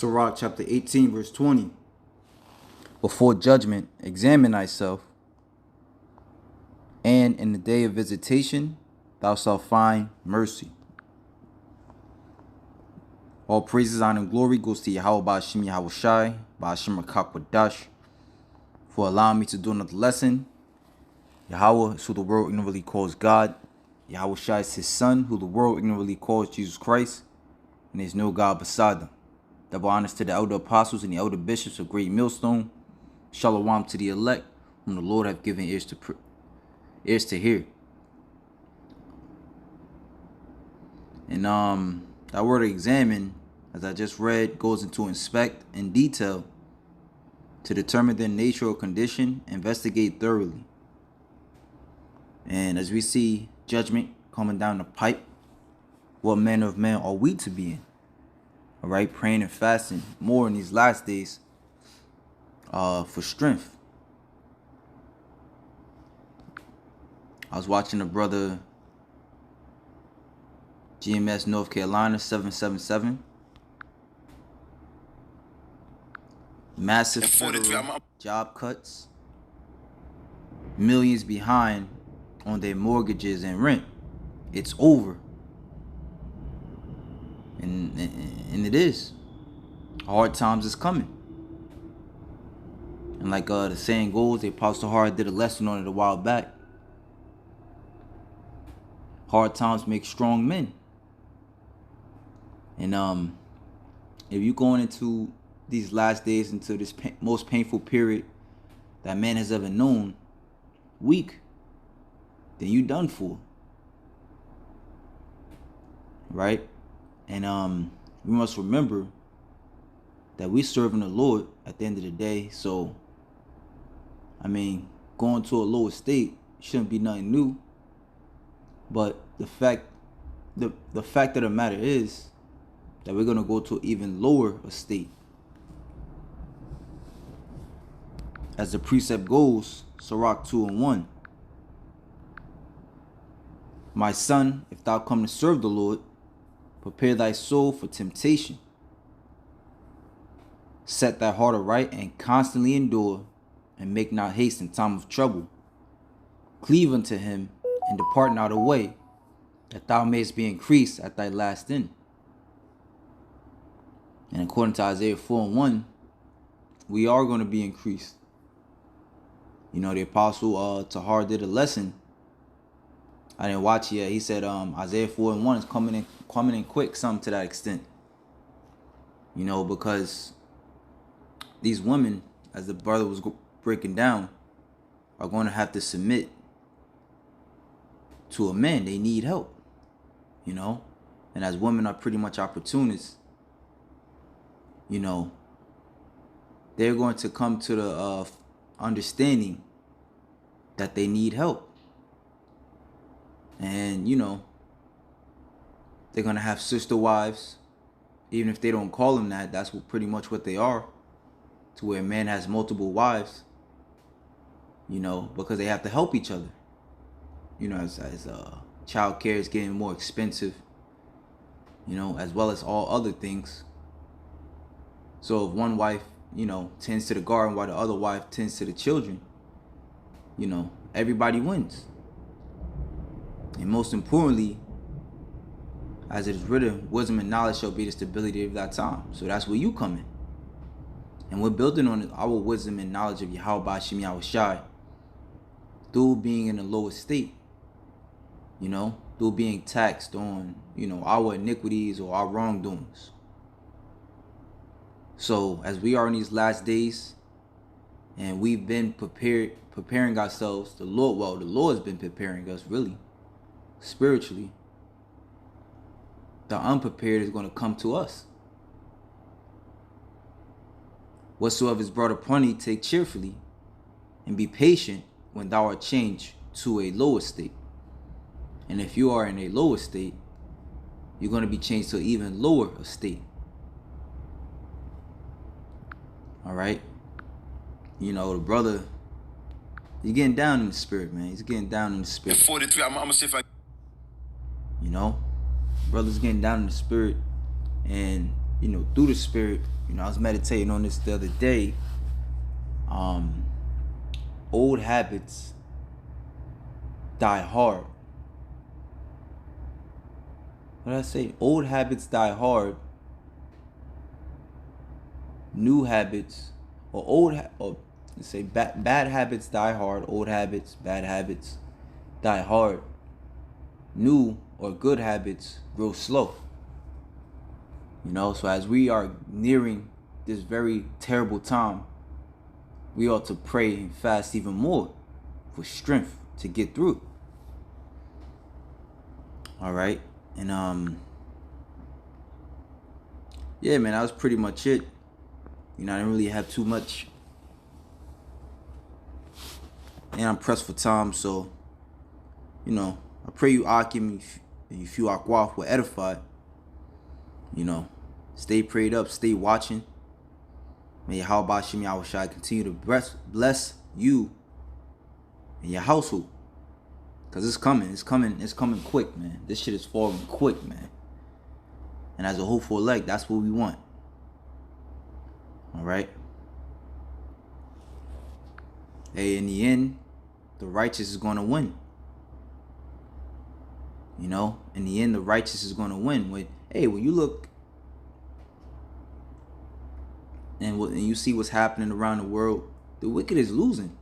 Sirach chapter 18, verse 20. Before judgment, examine thyself, and in the day of visitation, thou shalt find mercy. All praises, honor, and glory goes to Yahweh Ba'ashim Yahweh Shai, Ba'ashim Rakakwadash, for allowing me to do another lesson. Yahweh is who the world ignorantly calls God. Yahweh Shai is his son, who the world ignorantly calls Jesus Christ, and there's no God beside them. Double honors to the elder apostles and the elder bishops of Great Millstone. Shalom to the elect, whom the Lord hath given ears to hear. And that word examine, as I just read, goes into inspect in detail, to determine their nature or condition, investigate thoroughly. And as we see judgment coming down the pipe, what manner of man are we to be in? All right, praying and fasting more in these last days for strength. I was watching a brother, GMS North Carolina 777. Massive federal job cuts. Millions behind on their mortgages and rent. It's over. And it is. Hard times is coming. And like the saying goes, the Apostle Hard did a lesson on it a while back. Hard times make strong men. And if you're going into these last days, into this most painful period that man has ever known, weak, then you done for. Right? And we must remember that we serving the Lord at the end of the day. So, I mean, going to a lower state shouldn't be nothing new. But the fact of the matter is that we're gonna go to an even lower estate. As the precept goes, Sirach 2:1. My son, if thou come to serve the Lord, prepare thy soul for temptation. Set thy heart aright and constantly endure, and make not haste in time of trouble. Cleave unto him, and depart not away, that thou mayest be increased at thy last end. And according to Isaiah 4:1, we are going to be increased. You know, the apostle Tahar did a lesson. I didn't watch it yet. He said Isaiah 4:1 is coming in quick, something to that extent. You know, because these women, as the brother was breaking down, are going to have to submit to a man. They need help, you know. And as women are pretty much opportunists, you know, they're going to come to the understanding that they need help. And, you know, they're going to have sister wives, even if they don't call them that. That's pretty much what they are, to where a man has multiple wives, you know, because they have to help each other. You know, as child care is getting more expensive, you know, as well as all other things. So if one wife, you know, tends to the garden while the other wife tends to the children, you know, everybody wins. And most importantly, as it is written, wisdom and knowledge shall be the stability of that time. So that's where you come in. And we're building on our wisdom and knowledge of Yahweh Ba'ashim Yahweh Shai through being in a lower state, you know, through being taxed on, you know, our iniquities or our wrongdoings. So as we are in these last days, and we've been preparing ourselves, the Lord's been preparing us really, spiritually. The unprepared is going to come to us. Whatsoever is brought upon thee, take cheerfully, and be patient when thou art changed to a lower state. And if you are in a lower state, you're going to be changed to an even lower estate. All right? You know, the brother, he's getting down in the spirit, man. He's getting down in the spirit. 43, I'm gonna see if I... You know, brother's getting down in the spirit, and through the spirit, I was meditating on this the other day. Old habits die hard. What did I say? Old habits die hard. New habits, or let's say bad habits die hard. Old habits, bad habits die hard. New or good habits grow slow. So as we are nearing this very terrible time, we ought to pray and fast even more for strength to get through. All right. And yeah, man, that was pretty much it. I didn't really have too much. And I'm pressed for time, so I pray you Akim, if you Akwaf were edified. Stay prayed up, stay watching. May Yahweh Shem Yahushai continue to bless you and your household. Cause it's coming quick, man. This shit is falling quick, man. And as a hopeful elect, that's what we want. All right. Hey, in the end, the righteous is going to win. In the end, the righteous is going to win. When you look and you see what's happening around the world, the wicked is losing.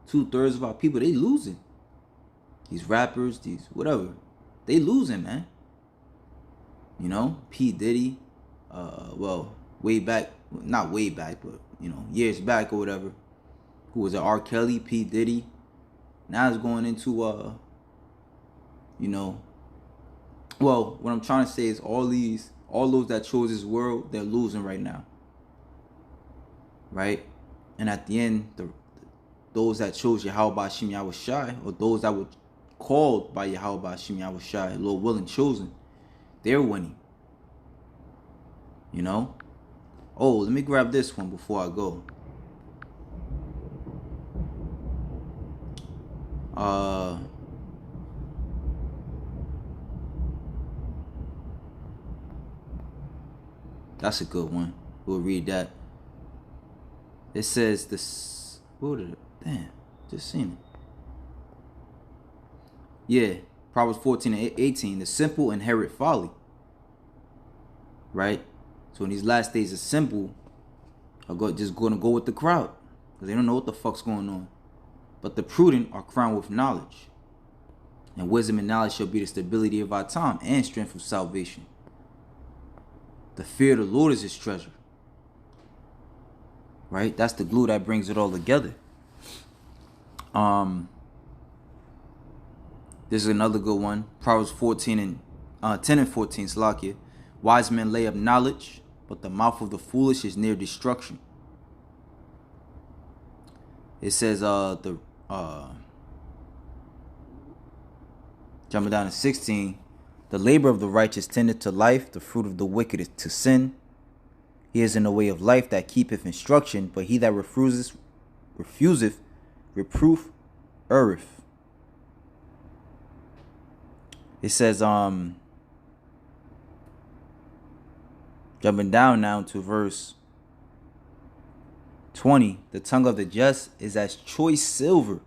2/3 of our people, they losing. These rappers, these whatever, they losing, man. P. Diddy, way back, not way back, but years back or whatever. Who was it? R. Kelly, P. Diddy. Now it's going into well, what I'm trying to say is all those that chose this world, they're losing right now. Right? And at the end, those that chose Yahweh Shem Yahushai, or those that were called by Yahweh Shem Yahushai, Lord willing chosen, they're winning. Oh, let me grab this one before I go. That's a good one. We'll read that. It says this. Damn, just seen it. Yeah, Proverbs 14:18. The simple inherit folly. Right? So in these last days, the simple are just going to go with the crowd because they don't know what the fuck's going on. But the prudent are crowned with knowledge. And wisdom and knowledge shall be the stability of our time and strength of salvation. The fear of the Lord is his treasure. Right? That's the glue that brings it all together. This is another good one. Proverbs 10 and 14, Salakia. Wise men lay up knowledge, but the mouth of the foolish is near destruction. It says jumping down to 16, the labor of the righteous tendeth to life, the fruit of the wicked is to sin. He is in the way of life that keepeth instruction, but he that refuseth reproof erreth. It says, jumping down now to verse 20, the tongue of the just is as choice silver,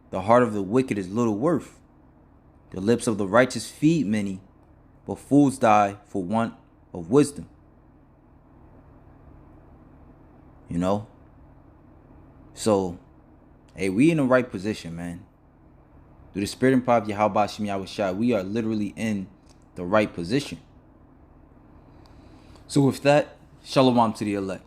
the heart of the wicked is little worth. The lips of the righteous feed many, but fools die for want of wisdom. So, hey, we in the right position, man. Through the spirit and power of Yahweh Shem Yahushai, we are literally in the right position. So with that, shalom to the elect.